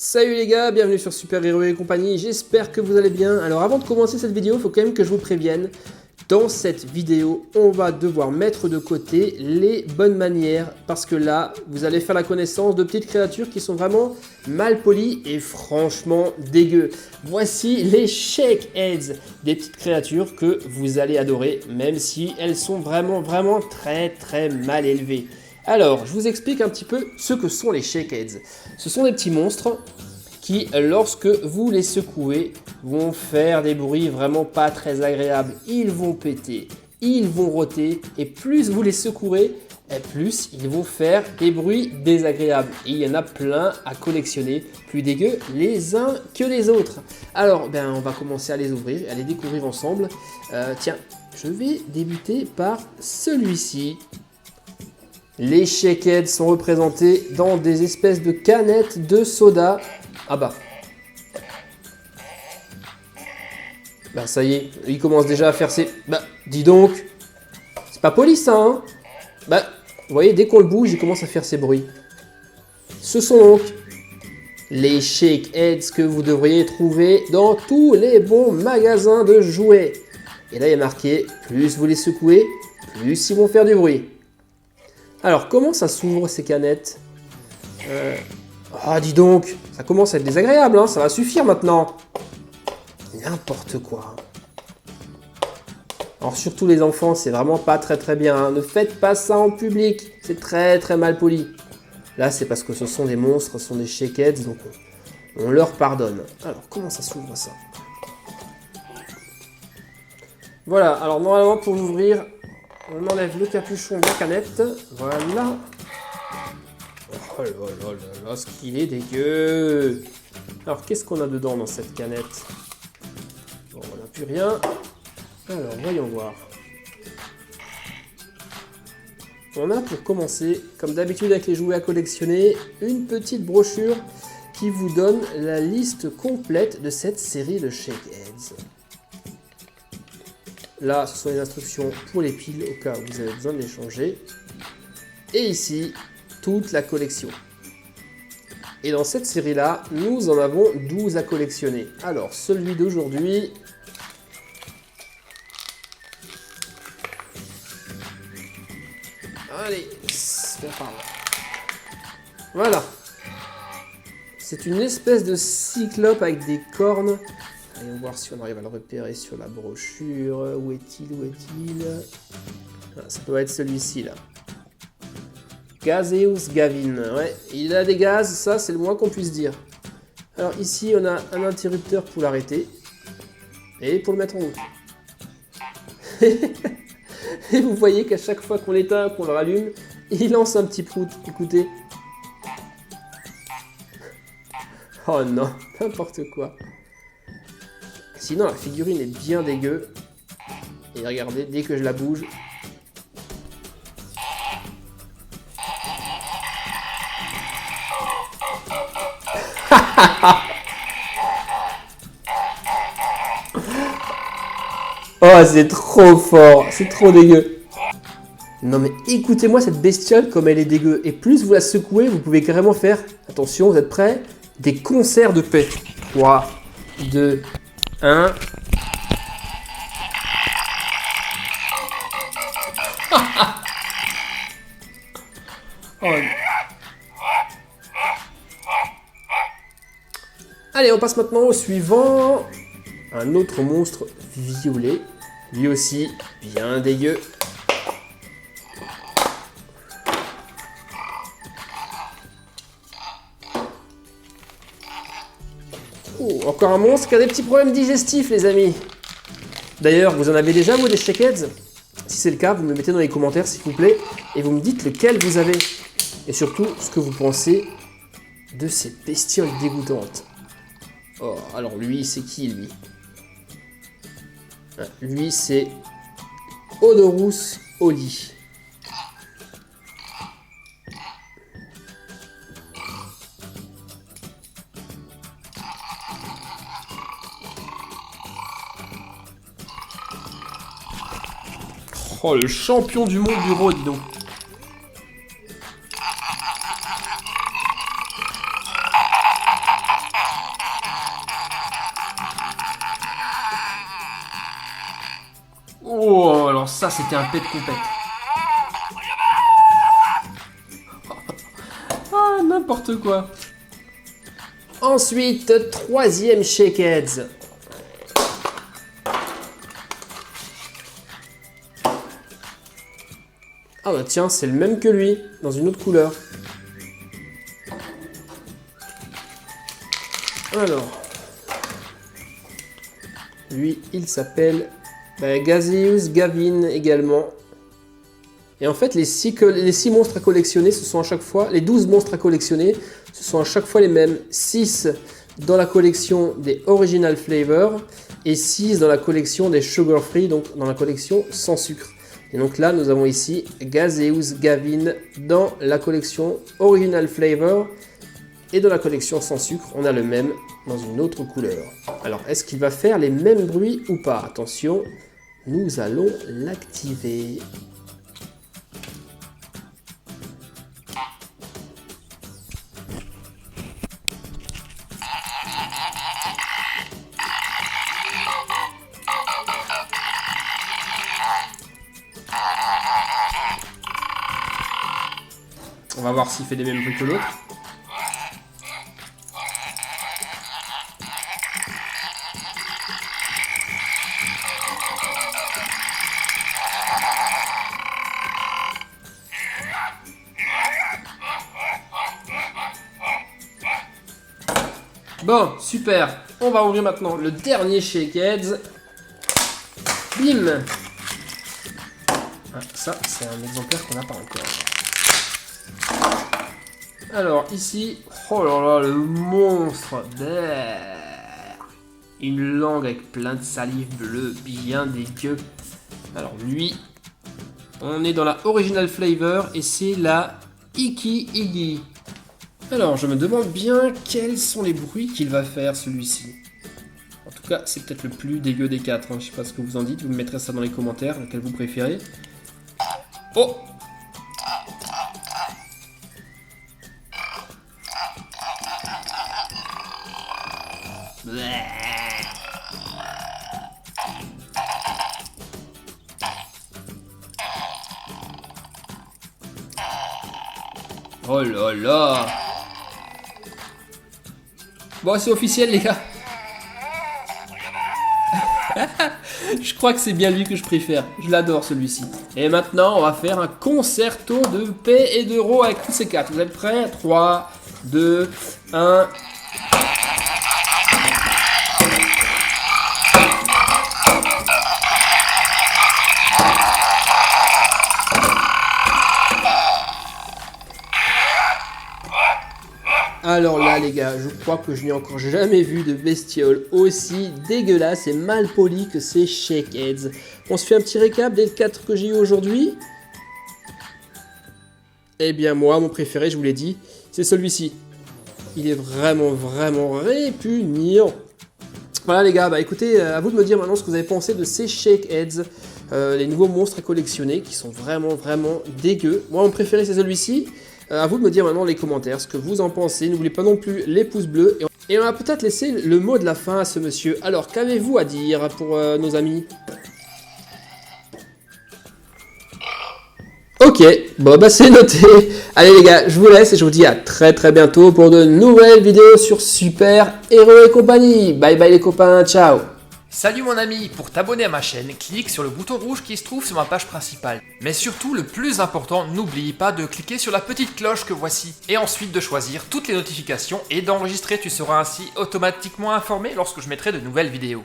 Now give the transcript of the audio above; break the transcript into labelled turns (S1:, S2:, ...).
S1: Salut les gars, bienvenue sur Super Hero et compagnie, j'espère que vous allez bien. Alors avant de commencer cette vidéo, il faut quand même que je vous prévienne. Dans cette vidéo, on va devoir mettre de côté les bonnes manières parce que là, vous allez faire la connaissance de petites créatures qui sont vraiment mal polies et franchement dégueu. Voici les Shakeheads, des petites créatures que vous allez adorer, même si elles sont vraiment très mal élevées. Alors, je vous explique un petit peu ce que sont les Shakeheads. Ce sont des petits monstres qui, lorsque vous les secouez, vont faire des bruits vraiment pas très agréables. Ils vont péter, ils vont rôter, et plus vous les secouez, plus ils vont faire des bruits désagréables. Et il y en a plein à collectionner, plus dégueux les uns que les autres. Alors, on va commencer à les ouvrir, à les découvrir ensemble. Tiens, je vais débuter par celui-ci. Les Shakeheads sont représentés dans des espèces de canettes de soda. Ah bah ça y est, il commence déjà à faire ses... dis donc, c'est pas poli ça, hein. Vous voyez, dès qu'on le bouge, il commence à faire ses bruits. Ce sont donc les Shakeheads que vous devriez trouver dans tous les bons magasins de jouets. Et là, il y a marqué, plus vous les secouez, plus ils vont faire du bruit. Alors, comment ça s'ouvre ces canettes? Ah, dis donc, ça commence à être désagréable, hein, ça va suffire maintenant. N'importe quoi. Alors, surtout les enfants, c'est vraiment pas très bien. Hein. Ne faites pas ça en public, c'est très mal poli. Là, c'est parce que ce sont des monstres, ce sont des Shakeheads, donc on leur pardonne. Alors, comment ça s'ouvre ça? Voilà, alors normalement, pour l'ouvrir, on enlève le capuchon de la canette. Voilà. Oh là, ce qu'il est dégueu. Alors, qu'est-ce qu'on a dedans dans cette canette? Bon, on n'a plus rien. Alors, voyons voir. On a pour commencer, comme d'habitude avec les jouets à collectionner, une petite brochure qui vous donne la liste complète de cette série de Shakeheads. Là, ce sont les instructions pour les piles au cas où vous avez besoin de les changer. Et ici, toute la collection. Et dans cette série-là, nous en avons 12 à collectionner. Alors, celui d'aujourd'hui... Allez, c'est par là. Voilà. C'est une espèce de cyclope avec des cornes. Allons voir si on arrive à le repérer sur la brochure. Où est-il? Ah, ça doit être celui-ci là. Gazeus Gavin. Ouais, il a des gaz, ça c'est le moins qu'on puisse dire. Alors ici on a un interrupteur pour l'arrêter. Et pour le mettre en route. Et vous voyez qu'à chaque fois qu'on l'éteint, qu'on le rallume, il lance un petit prout. Écoutez. Oh non, n'importe quoi. Sinon, la figurine est bien dégueu. Et regardez, dès que je la bouge... Oh, c'est trop fort, c'est trop dégueu. Non mais écoutez-moi cette bestiole comme elle est dégueu. Et plus vous la secouez, vous pouvez carrément faire, attention, vous êtes prêts? Des concerts de paix. 3, 2, 1... Oh. Allez, on passe maintenant au suivant. Un autre monstre violet. Lui aussi, bien dégueu. Oh, encore un monstre qui a des petits problèmes digestifs, les amis. D'ailleurs, vous en avez déjà, vous, des Shakeheads? Si c'est le cas, vous me mettez dans les commentaires, s'il vous plaît, et vous me dites lequel vous avez. Et surtout, ce que vous pensez de ces bestioles dégoûtantes. Oh, alors lui, c'est qui, lui? Lui, c'est Odorous Oli. Oh, le champion du monde du rôle, dis donc. ça c'était un pet compète. Ah, n'importe quoi. Ensuite, 3e Shakeheads. Ah bah tiens, c'est le même que lui, dans une autre couleur. Alors, lui, il s'appelle Gaseous Gavin également. Et en fait, les 6 monstres à collectionner, ce sont à chaque fois, les 12 monstres à collectionner, ce sont à chaque fois les mêmes. 6 dans la collection des Original Flavor et 6 dans la collection des Sugar Free, donc dans la collection sans sucre. Et donc là, nous avons ici Gaseous Gavin dans la collection Original Flavor et dans la collection sans sucre, on a le même dans une autre couleur. Alors, est-ce qu'il va faire les mêmes bruits ou pas? Attention, nous allons l'activer. On va voir s'il fait les mêmes bruits que l'autre. Bon, super. On va ouvrir maintenant le dernier Shakeheads. Bim. Ah, ça, c'est un exemplaire qu'on n'a pas encore. Alors, ici... Oh là là, le monstre. Une langue avec plein de salive bleue, bien dégueu. Alors, lui... On est dans la Original Flavor et c'est la Icky Iggy. Alors, je me demande bien quels sont les bruits qu'il va faire, celui-ci. En tout cas, c'est peut-être le plus dégueu des 4. Hein. Je sais pas ce que vous en dites. Vous me mettrez ça dans les commentaires, lequel vous préférez. Oh! Oh là là! Bon, c'est officiel, les gars. Je crois que c'est bien lui que je préfère. Je l'adore, celui-ci. Et maintenant, on va faire un concerto de paix et d'euro avec tous ces 4. Vous êtes prêts? 3, 2, 1... Alors là les gars, je crois que je n'ai encore jamais vu de bestiole aussi dégueulasse et mal poli que ces Shakeheads. On se fait un petit récap des 4 que j'ai eu aujourd'hui. Eh bien moi, mon préféré, je vous l'ai dit, c'est celui-ci. Il est vraiment répugnant. Voilà les gars, bah écoutez, à vous de me dire maintenant ce que vous avez pensé de ces Shakeheads. Les nouveaux monstres à collectionner qui sont vraiment dégueux. Moi mon préféré c'est celui-ci. À vous de me dire maintenant dans les commentaires ce que vous en pensez. N'oubliez pas non plus les pouces bleus. Et on va peut-être laisser le mot de la fin à ce monsieur. Alors, qu'avez-vous à dire pour nos amis? Ok, bon bah c'est noté. Allez les gars, je vous laisse et je vous dis à très bientôt pour de nouvelles vidéos sur Super Héros et compagnie. Bye bye les copains, ciao.
S2: Salut mon ami, pour t'abonner à ma chaîne, clique sur le bouton rouge qui se trouve sur ma page principale. Mais surtout, le plus important, n'oublie pas de cliquer sur la petite cloche que voici. Et ensuite de choisir toutes les notifications et d'enregistrer, tu seras ainsi automatiquement informé lorsque je mettrai de nouvelles vidéos.